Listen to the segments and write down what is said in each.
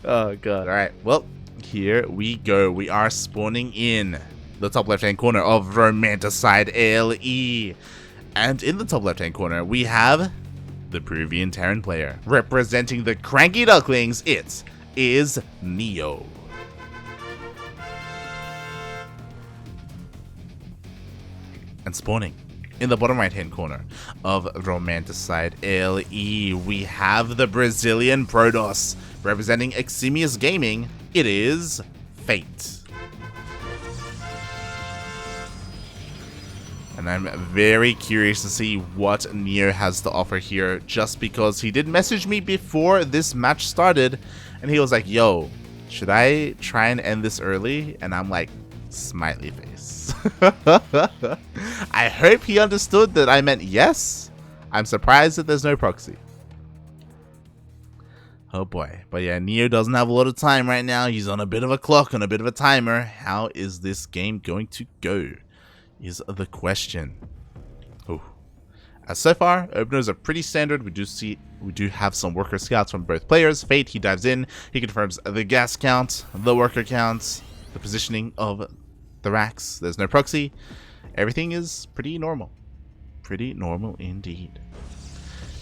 Oh god. Alright, well, here we go. We are spawning in the top left-hand corner of Romanticide LE. And in the top left-hand corner, we have the Peruvian Terran player. Representing the CranKy Ducklings, it is NeO. And spawning in the bottom right-hand corner of Romanticide LE, we have the Brazilian Protoss. Representing Eximius Gaming, it is Fate. And I'm very curious to see what NeO has to offer here, just because he did message me before this match started, and he was like, yo, should I try and end this early? And I'm like, smiley face. I hope he understood that I meant yes. I'm surprised that there's no proxy. Oh boy. But yeah, NeO doesn't have a lot of time right now. He's on a bit of a clock, on a bit of a timer. How is this game going to go is the question. Oh. So far, openers are pretty standard. We do have some worker scouts from both players. Fate, he dives in. He confirms the gas count, the worker count, the positioning of the racks. There's no proxy. Everything is pretty normal. Pretty normal indeed.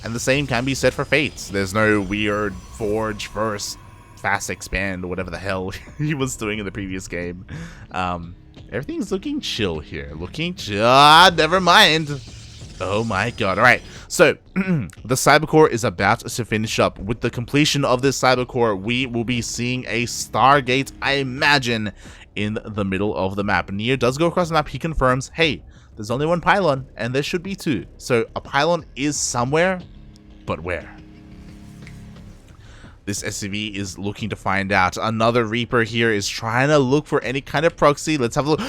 And the same can be said for Fates. There's no weird forge first, fast expand, or whatever the hell he was doing in the previous game. Everything's looking chill here. Looking chill. Never mind. Oh my god. Alright, so the Cybercore is about to finish up. With the completion of this Cybercore, we will be seeing a Stargate, I imagine, in the middle of the map. NeO does go across the map. He confirms, hey, there's only one pylon, and there should be two. So a pylon is somewhere, but where? This SCV is looking to find out. Another Reaper here is trying to look for any kind of proxy. Let's have a look.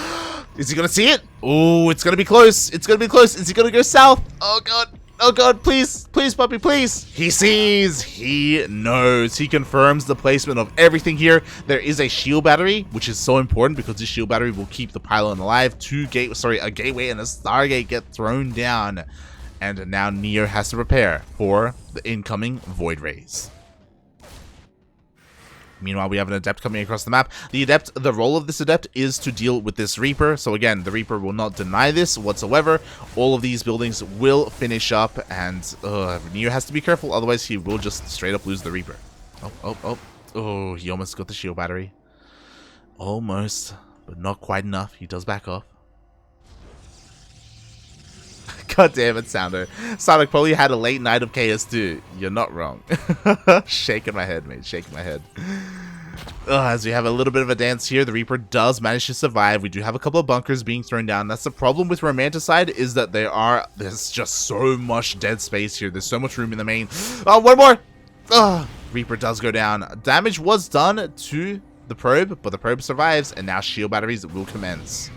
Is he going to see it? Oh, it's going to be close. It's going to be close. Is he going to go south? Oh, God. Oh, God. Please. Please, puppy. Please. He sees. He knows. He confirms the placement of everything here. There is a shield battery, which is so important because this shield battery will keep the pylon alive. A gateway and a Stargate get thrown down. And now NeO has to prepare for the incoming Void Rays. Meanwhile, we have an Adept coming across the map. The role of this Adept is to deal with this Reaper. So again, the Reaper will not deny this whatsoever. All of these buildings will finish up, and NeO has to be careful, otherwise he will just straight up lose the Reaper. Oh, he almost got the shield battery. Almost, but not quite enough. He does back off. God damn it, Sounder. Sonic probably had a late night of KS2. You're not wrong. Shaking my head, mate. Shaking my head. As we have a little bit of a dance here, the Reaper does manage to survive. We do have a couple of bunkers being thrown down. That's the problem with Romanticide, is that there's just so much dead space here. There's so much room in the main. Oh, one more! Reaper does go down. Damage was done to the probe, but the probe survives, and now shield batteries will commence.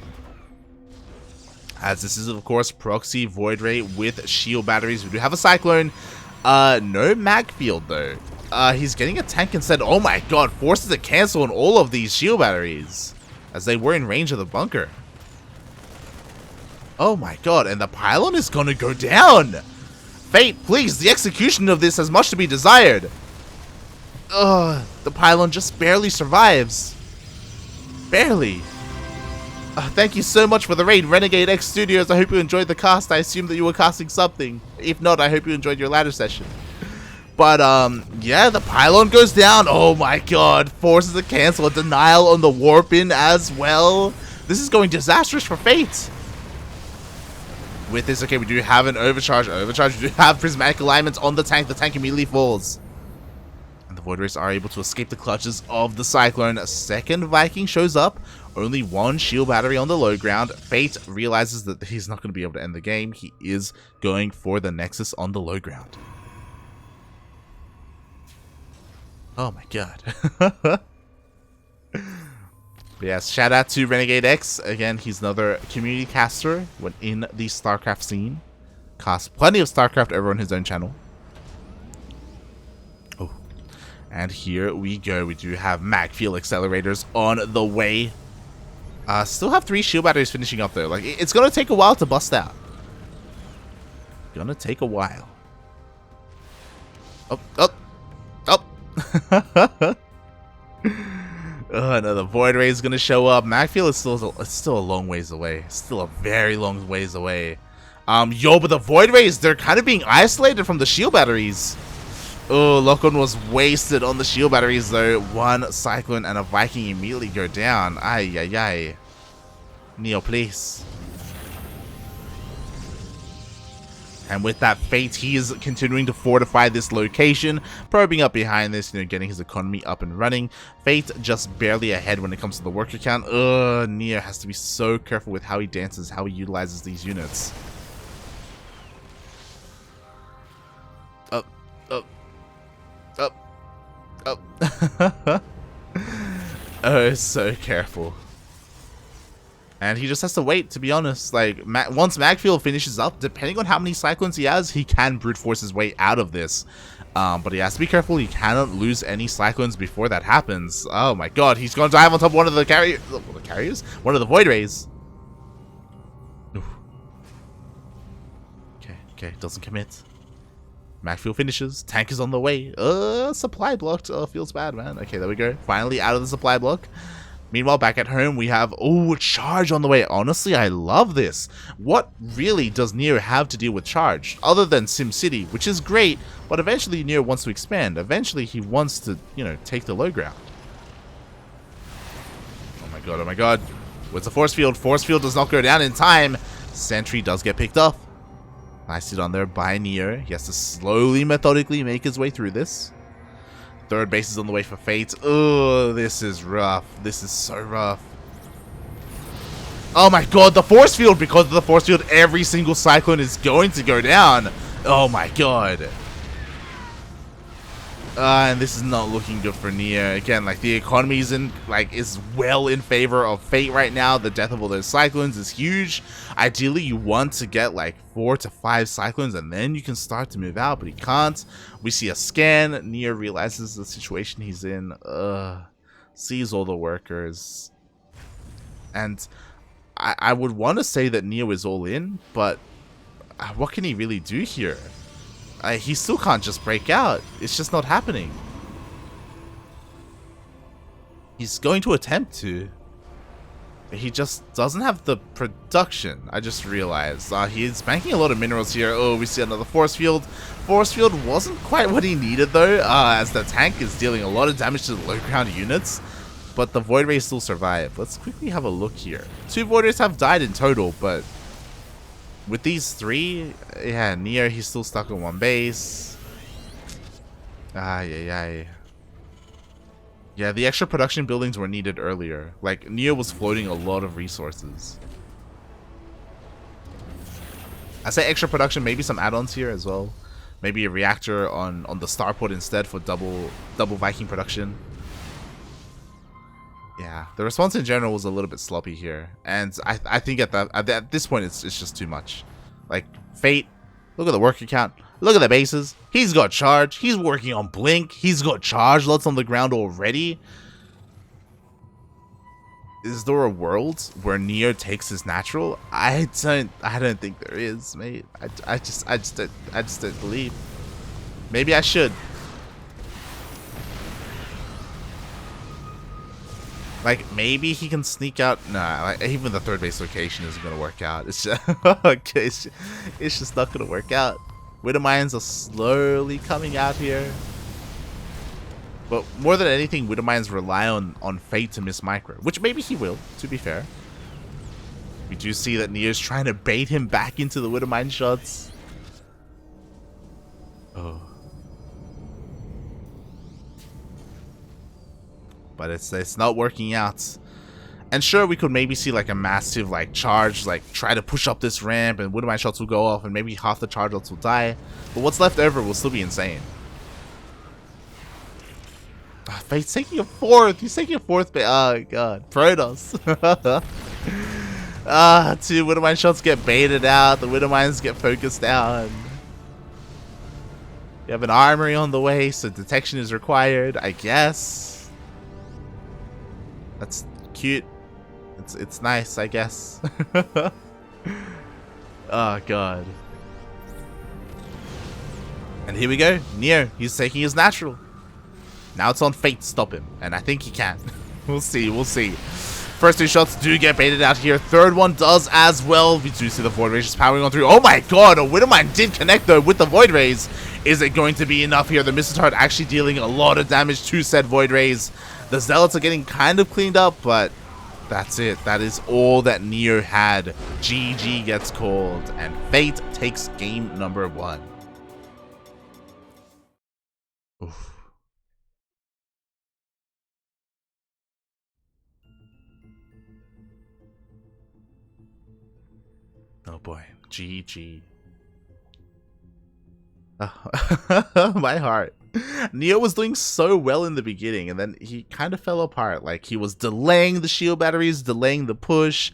As this is, of course, proxy Void Ray with shield batteries. We do have a Cyclone. No mag field, though. He's getting a tank instead. Oh my god, forces to cancel on all of these shield batteries, as they were in range of the bunker. Oh my god, and the pylon is gonna go down. Fate, please, the execution of this has much to be desired. The pylon just barely survives. Barely. Thank you so much for the raid, Renegade X Studios. I hope you enjoyed the cast. I assume that you were casting something. If not, I hope you enjoyed your ladder session. But, yeah, the pylon goes down. Oh my god. Forces to cancel. A denial on the warp-in as well. This is going disastrous for Fate. With this, okay, we do have an overcharge. We do have prismatic alignments on the tank. The tank immediately falls. And the Void Rays are able to escape the clutches of the Cyclone. A second Viking shows up. Only one shield battery on the low ground. Fate realizes that he's not going to be able to end the game. He is going for the Nexus on the low ground. Oh my god. Yes, shout out to Renegade X. Again, he's another community caster when in the StarCraft scene. Casts plenty of StarCraft over on his own channel. Oh. And here we go. We do have mag field accelerators on the way. Still have 3 shield batteries finishing up though. Like, it's gonna take a while to bust out. Gonna take a while. Another Void Ray is gonna show up. Macfield is still a long ways away. Still a very long ways away. Yo, but the Void Rays, they're kind of being isolated from the shield batteries. Oh, Lock-on was wasted on the shield batteries though. One Cyclone and a Viking immediately go down. Ay, ay, ay. NeO, please. And with that Fate, he is continuing to fortify this location, probing up behind this, getting his economy up and running. Fate just barely ahead when it comes to the worker count. NeO has to be so careful with how he dances, how he utilizes these units. Up, up, up, up. Oh, so careful. And he just has to wait, to be honest. Like, once Macfield finishes up, depending on how many Cyclones he has, he can brute force his way out of this. But he has to be careful. He cannot lose any Cyclones before that happens. Oh my god, he's going to dive on top of one of the carriers? One of the Void Rays. Oof. Okay, doesn't commit. Macfield finishes. Tank is on the way. Supply blocked. Feels bad, man. Okay, there we go. Finally out of the supply block. Meanwhile, back at home, we have, a charge on the way. Honestly, I love this. What really does NeO have to deal with charge? Other than SimCity, which is great, but eventually NeO wants to expand. Eventually, he wants to, take the low ground. Oh my god. Where's the force field? Force field does not go down in time. Sentry does get picked up. Nice hit on there by NeO. He has to slowly, methodically make his way through this. Third base is on the way for Fate. Oh, this is rough. This is so rough. Oh my god, the force field. Because of the force field, every single Cyclone is going to go down. Oh my god. And this is not looking good for NeO. Again, like, the economy is well in favor of Fate right now. The death of all those Cyclones is huge. Ideally, you want to get like 4 to 5 Cyclones and then you can start to move out, but he can't. We see a scan. NeO realizes the situation he's in. Sees all the workers. And I would want to say that NeO is all in, but what can he really do here? He still can't just break out. It's just not happening. He's going to attempt to. But he just doesn't have the production. I just realized. He's banking a lot of minerals here. Oh, we see another force field. Force field wasn't quite what he needed though, as the tank is dealing a lot of damage to the low ground units. But the Void Rays still survive. Let's quickly have a look here. 2 Void Rays have died in total, but with these 3, yeah, NeO, he's still stuck on one base. Yeah, the extra production buildings were needed earlier. Like, NeO was floating a lot of resources. I say extra production, maybe some add-ons here as well. Maybe a reactor on the starport instead for double Viking production. Yeah, the response in general was a little bit sloppy here, and I think at this point it's just too much. Like, Fate, look at the worker count, look at the bases. He's got charge. He's working on Blink. He's got charge lots on the ground already. Is there a world where NeO takes his natural? I don't think there is, mate. I just don't believe. Maybe I should. Like, maybe he can sneak out. Nah, like, even the third base location isn't gonna work out. It's just okay. It's just not gonna work out. Widow Mines are slowly coming out here, but more than anything, Widow Mines rely on Fate to miss micro, which maybe he will. To be fair, we do see that NeO's trying to bait him back into the Widow Mine shots. Oh. But it's not working out. And sure, we could maybe see like a massive like charge, like try to push up this ramp, and Widow Mine shots will go off, and maybe half the charge lots will die. But what's left over will still be insane. Fate's taking a 4th. He's taking a 4th. Oh god, Protoss. 2 Widow Mine shots get baited out. The Widow Mines get focused down. You have an armory on the way, so detection is required, I guess. That's cute. It's nice, I guess. Oh god. And here we go. NeO, he's taking his natural. Now it's on Fate to stop him, and I think he can. We'll see, we'll see. First 2 shots do get baited out here. Third one does as well. We do see the Void Rage just powering on through. Oh my god, a Widowmine did connect though with the Void Rays. Is it going to be enough here? The Mrs. Heart actually dealing a lot of damage to said Void Rays. The Zealots are getting kind of cleaned up, but that's it. That is all that NeO had. GG gets called, and Fate takes game number 1. Oof. Oh boy, GG. Oh. My heart. NeO was doing so well in the beginning, and then he kind of fell apart. Like, he was delaying the shield batteries, delaying the push,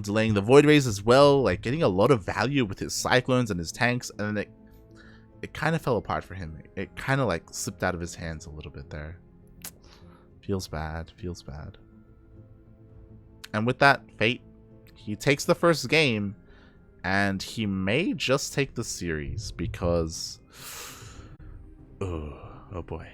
delaying the Void Rays as well, like getting a lot of value with his Cyclones and his tanks, and then it kind of fell apart for him. It kind of like slipped out of his hands a little bit there. Feels bad, feels bad. And with that, Fate, he takes the first game, and he may just take the series because... Oh boy.